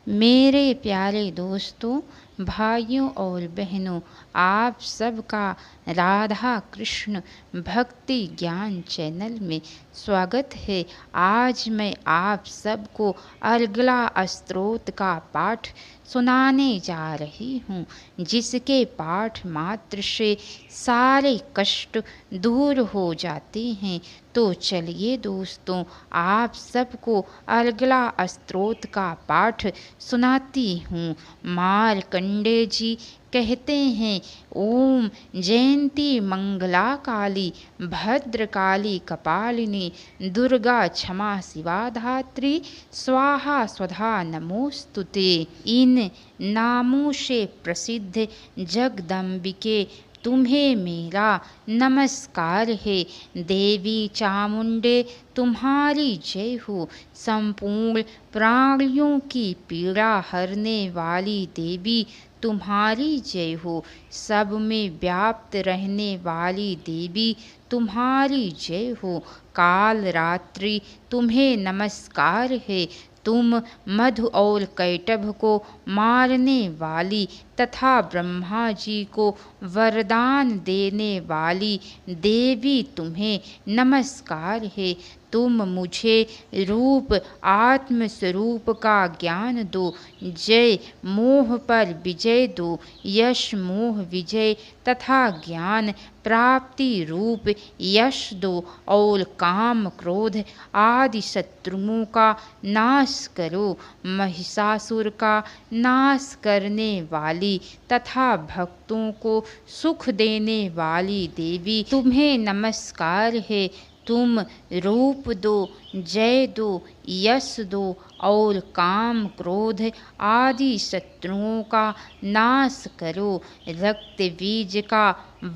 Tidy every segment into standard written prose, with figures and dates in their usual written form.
मेरे प्यारे दोस्तों, भाइयों और बहनों, आप सबका राधा कृष्ण भक्ति ज्ञान चैनल में स्वागत है। आज मैं आप सबको अर्गला स्तोत्र का पाठ सुनाने जा रही हूँ, जिसके पाठ मात्र से सारे कष्ट दूर हो जाते हैं। तो चलिए दोस्तों, आप सबको अर्गला स्तोत्र का पाठ सुनाती हूँ। मार्कंडेय जी कहते हैं, ओम जयंती मंगला काली भद्रकाली कपालिनी दुर्गा क्षमा शिवा धात्री स्वाहा स्वधा नमोस्तुते। इन नामों से प्रसिद्ध जगदम्बिके तुम्हें मेरा नमस्कार है। देवी चामुंडे तुम्हारी जय हो। संपूर्ण प्राणियों की पीड़ा हरने वाली देवी तुम्हारी जय हो। सब में व्याप्त रहने वाली देवी तुम्हारी जय हो। काल रात्रि तुम्हें नमस्कार है। तुम मधु और कैटभ को मारने वाली तथा ब्रह्मा जी को वरदान देने वाली देवी तुम्हें नमस्कार है। तुम मुझे रूप आत्म स्वरूप का ज्ञान दो। जय मोह पर विजय दो। यश मोह विजय तथा ज्ञान प्राप्ति रूप यश दो और काम क्रोध आदि शत्रुओं का नाश करो। महिषासुर का नाश करने वाली तथा भक्तों को सुख देने वाली देवी तुम्हें नमस्कार है। तुम रूप दो, जय दो, यश दो और काम क्रोध आदि शत्रुओं का नाश करो। रक्त बीज का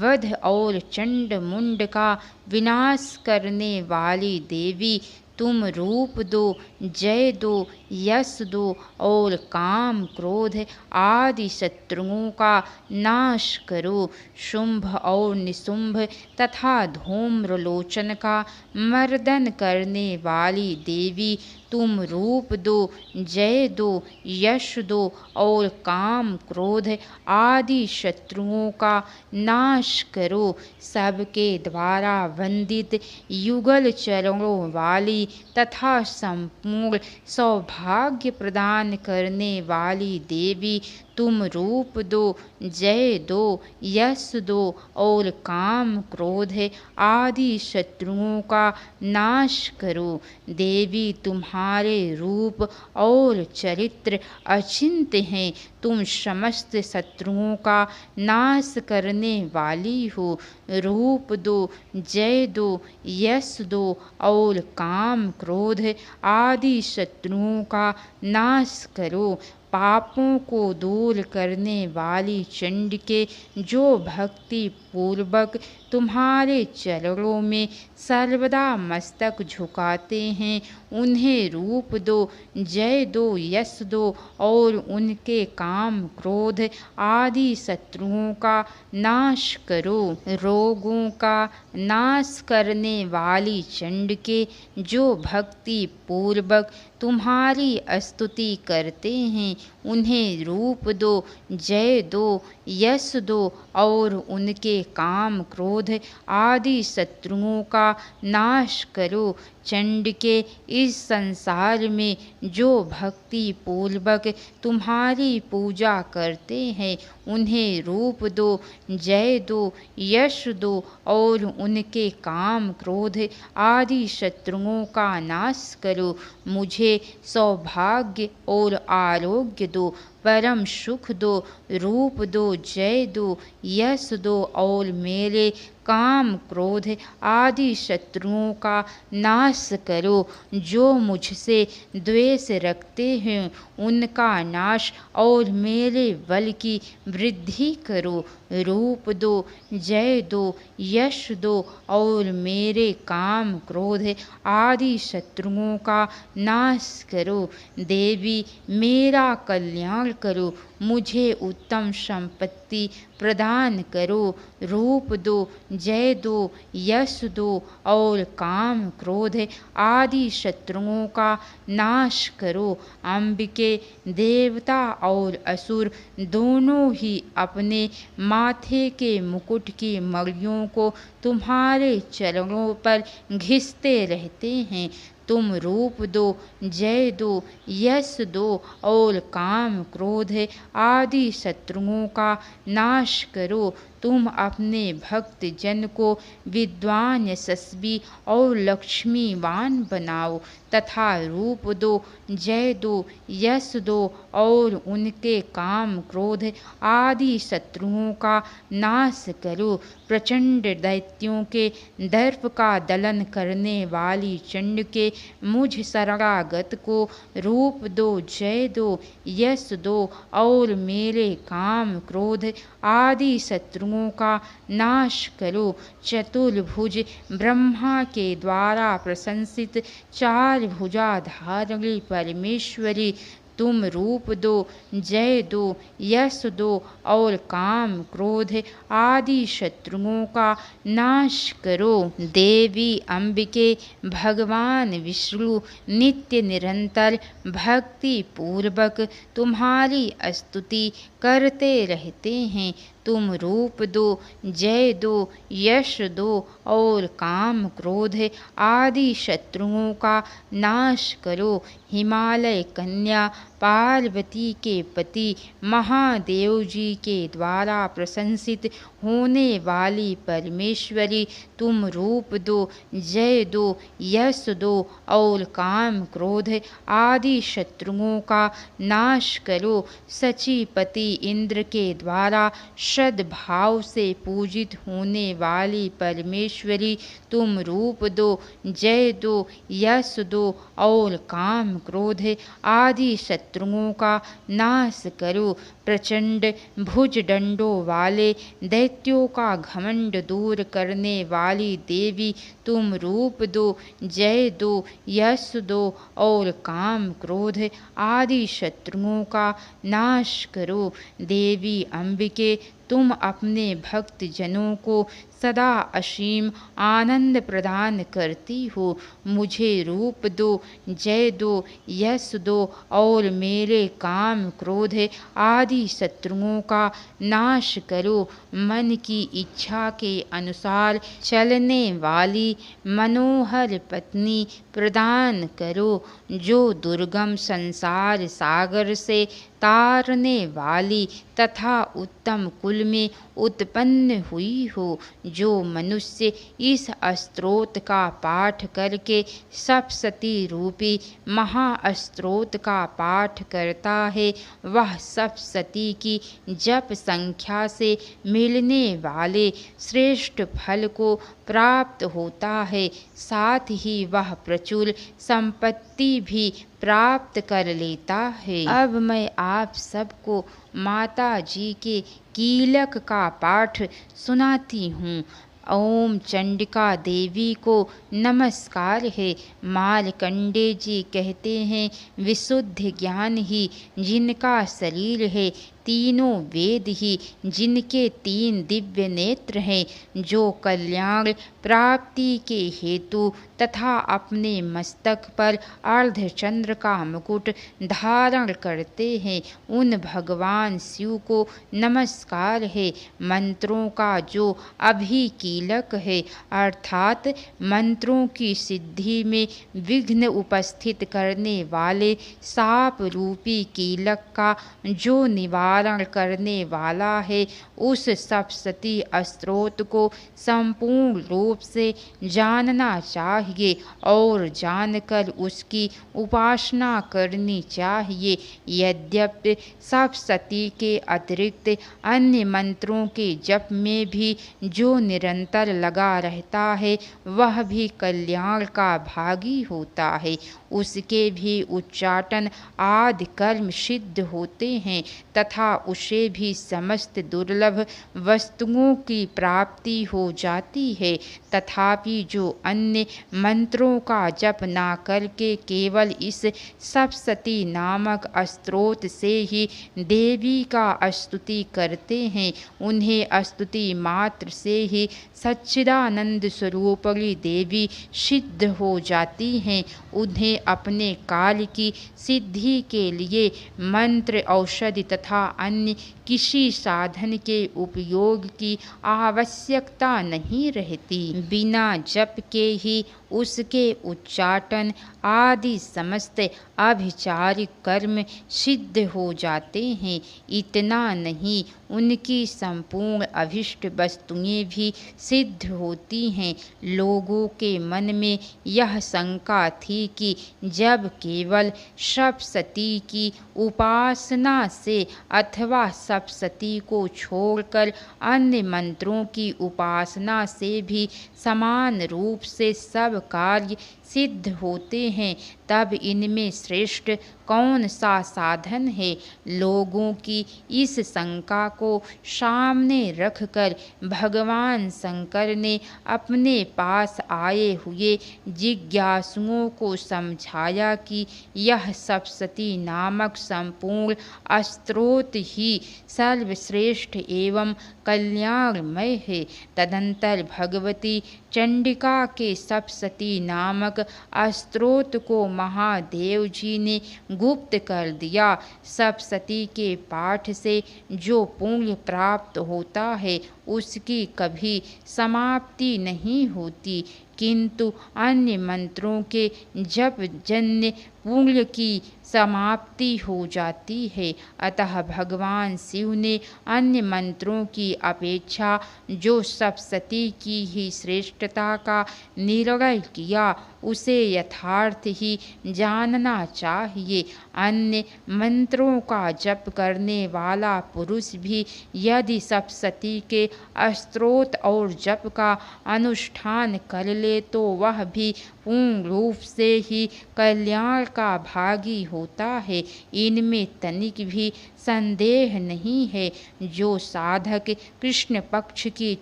वध और चंड मुंड का विनाश करने वाली देवी तुम रूप दो, जय दो, यश दो और काम क्रोध आदि शत्रुओं का नाश करो। शुंभ और निशुंभ तथा धूम्रलोचन का मर्दन करने वाली देवी तुम रूप दो, जय दो, यश दो और काम क्रोध आदि शत्रुओं का नाश करो। सबके द्वारा वंदित युगल चरणों वाली तथा संपूर्ण सौभाग्य प्रदान करने वाली देवी तुम रूप दो, जय दो, यश दो और काम क्रोध आदि शत्रुओं का नाश करो। देवी तुम्हारे रूप और चरित्र अचिंत्य हैं। तुम समस्त शत्रुओं का नाश करने वाली हो। रूप दो, जय दो, यश दो और काम क्रोध आदि शत्रुओं का नाश करो। पापों को दूर करने वाली चंडिके जो भक्ति पूर्वक तुम्हारे चरणों में सर्वदा मस्तक झुकाते हैं, उन्हें रूप दो, जय दो, यश दो और उनके काम क्रोध आदि शत्रुओं का नाश करो। रोगों का नाश करने वाली चंडिके जो भक्ति पूर्वक तुम्हारी स्तुति करते हैं, उन्हें रूप दो, जय दो, यश दो और उनके काम क्रोध आदि शत्रुओं का नाश करो। चंडिके इस संसार में जो भक्ति पूर्वक तुम्हारी पूजा करते हैं, उन्हें रूप दो, जय दो, यश दो और उनके काम क्रोध आदि शत्रुओं का नाश करो। मुझे सौभाग्य और आरोग्य दो, परम सुख दो, रूप दो, जय दो, यश दो और मेरे काम क्रोध आदि शत्रुओं का नाश करो। जो मुझसे द्वेष रखते हैं, उनका नाश और मेरे बल की वृद्धि करो। रूप दो, जय दो, यश दो और मेरे काम क्रोध आदि शत्रुओं का नाश करो। देवी मेरा कल्याण करो, मुझे उत्तम संपत्ति प्रदान करो। रूप दो, जय दो, यश दो और काम क्रोध आदि शत्रुओं का नाश करो। अंबिके, देवता और असुर दोनों ही अपने माथे के मुकुट की मणियों को तुम्हारे चरणों पर घिसते रहते हैं। तुम रूप दो, जय दो, यश दो और काम क्रोध आदि शत्रुओं का नाश करो। तुम अपने भक्त जन को विद्वान, यशस्वी और लक्ष्मीवान बनाओ तथा रूप दो, जय दो, यश दो और उनके काम क्रोध आदि शत्रुओं का नाश करो। प्रचंड दैत्यों के दर्प का दलन करने वाली चंड के मुझ शरणागत को रूप दो, जय दो, यश दो और मेरे काम क्रोध आदि शत्रुओं का नाश करो। चतुर्भुज, ब्रह्मा के द्वारा प्रशंसित चार भुजाधारिणी परमेश्वरी, तुम रूप दो, जय दो, यश दो और काम क्रोध आदि शत्रुओं का नाश करो। देवी अंबिके, भगवान विष्णु नित्य निरंतर भक्ति पूर्वक तुम्हारी स्तुति करते रहते हैं। तुम रूप दो, जय दो, यश दो और काम क्रोध आदि शत्रुओं का नाश करो। हिमालय कन्या पार्वती के पति महादेव जी के द्वारा प्रशंसित होने वाली परमेश्वरी, तुम रूप दो, जय दो, यश दो और काम क्रोध आदि शत्रुओं का नाश करो। सचीपति इंद्र के द्वारा सद्भाव से पूजित होने वाली परमेश्वरी, तुम रूप दो, जय दो, यश दो और काम क्रोध आदि शत्रुओं का नाश करो। प्रचंड भुज दंडों वाले दैत्यों का घमंड दूर करने वाली देवी, तुम रूप दो, जय दो, यश दो और काम क्रोध आदि शत्रुओं का नाश करो। देवी अंबिके, तुम अपने भक्त जनों को सदा असीम आनंद प्रदान करती हो। मुझे रूप दो, जय दो, यश दो और मेरे काम क्रोध आदि शत्रुओं का नाश करो। मन की इच्छा के अनुसार चलने वाली मनोहर पत्नी प्रदान करो, जो दुर्गम संसार सागर से तारने वाली तथा उत्तम कुल में उत्पन्न हुई हो। जो मनुष्य इस स्तोत्र का पाठ करके सप्तशती रूपी महास्तोत्र का पाठ करता है, वह सप्तशती की जप संख्या से मिलने वाले श्रेष्ठ फल को प्राप्त होता है। साथ ही वह प्रचुर संपत्ति भी प्राप्त कर लेता है। अब मैं आप सबको माता जी के कीलक का पाठ सुनाती हूँ। ओम चंडिका देवी को नमस्कार है। मार्कंडे जी कहते हैं, विशुद्ध ज्ञान ही जिनका शरीर है, तीनों वेद ही जिनके तीन दिव्य नेत्र हैं, जो कल्याण प्राप्ति के हेतु तथा अपने मस्तक पर अर्धचंद्र का मुकुट धारण करते हैं, उन भगवान शिव को नमस्कार है। मंत्रों का जो अभिकीलक है, अर्थात मंत्रों की सिद्धि में विघ्न उपस्थित करने वाले साप रूपी कीलक का जो निवारण करने वाला है, उस सप्तशती स्तोत्र को संपूर्ण रूप से जानना चाहिए और जानकर उसकी उपासना करनी चाहिए। यद्यपि सप्तशती के अतिरिक्त अन्य मंत्रों के जप में भी जो निरंतर लगा रहता है, वह भी कल्याण का भागी होता है। उसके भी उच्चाटन आदि कर्म सिद्ध होते हैं तथा उसे भी समस्त दुर्लभ वस्तुओं की प्राप्ति हो जाती है। तथापि जो अन्य मंत्रों का जप ना करके केवल इस सप्तशती नामक स्तोत्र से ही देवी का स्तुति करते हैं, उन्हें स्तुति मात्र से ही सच्चिदानंद स्वरूपणी देवी सिद्ध हो जाती हैं। उन्हें अपने काल की सिद्धि के लिए मंत्र, औषधि तथा अन्य किसी साधन के उपयोग की आवश्यकता नहीं रहती। बिना जप के ही उसके उच्चाटन आदि समस्त अभिचारिक कर्म सिद्ध हो जाते हैं। इतना नहीं, उनकी संपूर्ण अभिष्ट वस्तुएं भी सिद्ध होती हैं। लोगों के मन में यह शंका थी कि जब केवल सप्तशती की उपासना से अथवा सप्तशती को छोड़कर अन्य मंत्रों की उपासना से भी समान रूप से सब कार्य सिद्ध होते हैं, तब इनमें श्रेष्ठ कौन सा साधन है। लोगों की इस शंका को सामने रखकर भगवान शंकर ने अपने पास आए हुए जिज्ञासुओं को समझाया कि यह सप्तशती नामक संपूर्ण स्तोत्र ही सर्वश्रेष्ठ एवं कल्याणमय है। तदंतर भगवती चंडिका के सप्तशती नामक स्तोत्र को महादेव जी ने गुप्त कर दिया। सप्तशती के पाठ से जो पुण्य प्राप्त होता है उसकी कभी समाप्ति नहीं होती, किंतु अन्य मंत्रों के जप जन्य पुण्य की समाप्ति हो जाती है। अतः भगवान शिव ने अन्य मंत्रों की अपेक्षा जो सप्तशती की ही श्रेष्ठता का निर्णय किया उसे यथार्थ ही जानना चाहिए। अन्य मंत्रों का जप करने वाला पुरुष भी यदि सप्तशती के स्तोत्र और जप का अनुष्ठान कर ले तो वह भी पूर्ण रूप से ही कल्याण का भागी होता है। इनमें तनिक भी संदेह नहीं है। जो साधक कृष्ण पक्ष की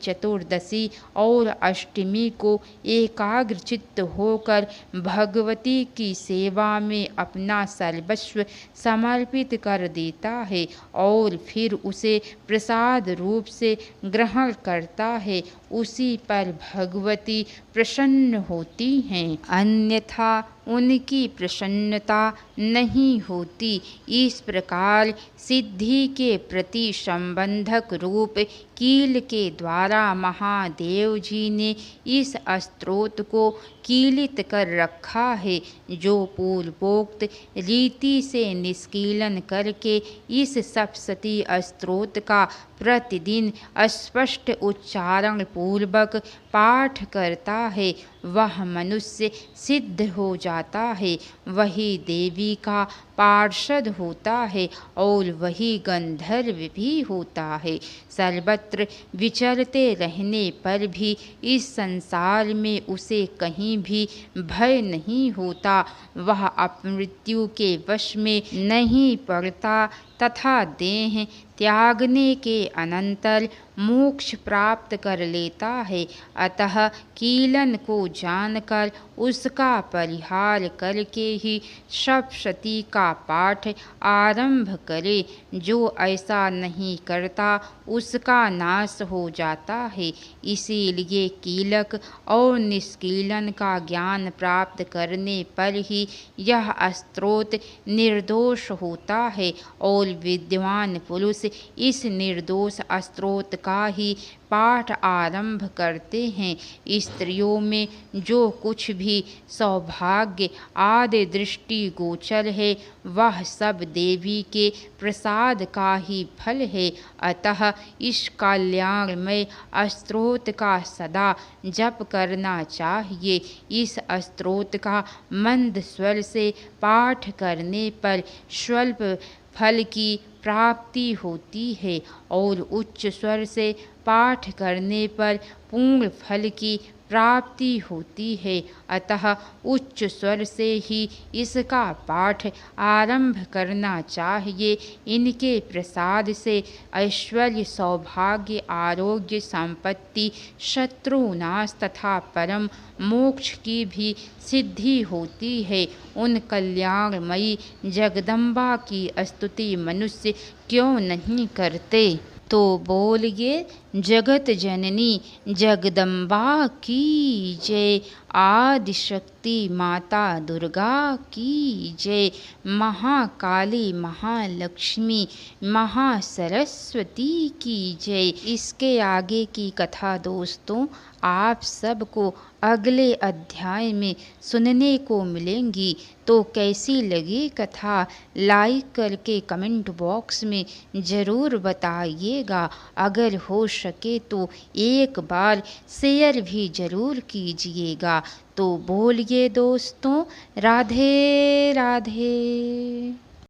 चतुर्दशी और अष्टमी को एकाग्रचित्त होकर भगवती की सेवा में अपना सर्वस्व समर्पित कर देता है और फिर उसे प्रसाद रूप से ग्रहण करता है, उसी पर भगवती प्रसन्न होती हैं, अन्यथा उनकी प्रसन्नता नहीं होती। इस प्रकार सिद्धि के प्रति संबंधक रूप कील के द्वारा महादेव जी ने इस स्तोत्र को कीलित कर रखा है। जो पूर्वोक्त रीति से निष्कीलन करके इस सप्तशती स्तोत्र का प्रतिदिन स्पष्ट उच्चारण पूर्वक पाठ करता है वह मनुष्य सिद्ध हो जाता है, वही देवी का पार्षद होता है और वही गंधर्व भी होता है। सर्वत्र विचरते रहने पर भी इस संसार में उसे कहीं भी भय नहीं होता। वह अपमृत्यु के वश में नहीं पड़ता तथा देह त्यागने के अनंतर मोक्ष प्राप्त कर लेता है। अतः कीलन को जानकर उसका परिहार करके ही सप्तशती का पाठ आरंभ करे। जो ऐसा नहीं करता उसका नाश हो जाता है। इसीलिए कीलक और निष्कीलन का ज्ञान प्राप्त करने पर ही यह स्तोत्र निर्दोष होता है और विद्वान पुरुष इस निर्दोष स्तोत्र का ही पाठ आरंभ करते हैं। स्त्रियों में जो कुछ भी सौभाग्य आदि दृष्टि गोचर है वह सब देवी के प्रसाद का ही फल है। अतः इस कल्याणमय स्तोत्र का सदा जप करना चाहिए। इस स्तोत्र का मंद स्वर से पाठ करने पर स्वल्प फल की प्राप्ति होती है और उच्च स्वर से पाठ करने पर पूर्ण फल की प्राप्ति होती है। अतः उच्च स्वर से ही इसका पाठ आरंभ करना चाहिए। इनके प्रसाद से ऐश्वर्य, सौभाग्य, आरोग्य, संपत्ति, शत्रुनाश तथा परम मोक्ष की भी सिद्धि होती है। उन कल्याणमयी जगदम्बा की स्तुति मनुष्य क्यों नहीं करते? तो बोलिए, जगत जननी जगदम्बा की जय, आदिशक्ति माता दुर्गा की जय, महाकाली, महालक्ष्मी, महासरस्वती की जय। इसके आगे की कथा दोस्तों आप सबको अगले अध्याय में सुनने को मिलेंगी। तो कैसी लगी कथा लाइक करके कमेंट बॉक्स में ज़रूर बताइएगा। अगर हो सके तो एक बार शेयर भी ज़रूर कीजिएगा। तो बोलिए दोस्तों, राधे राधे।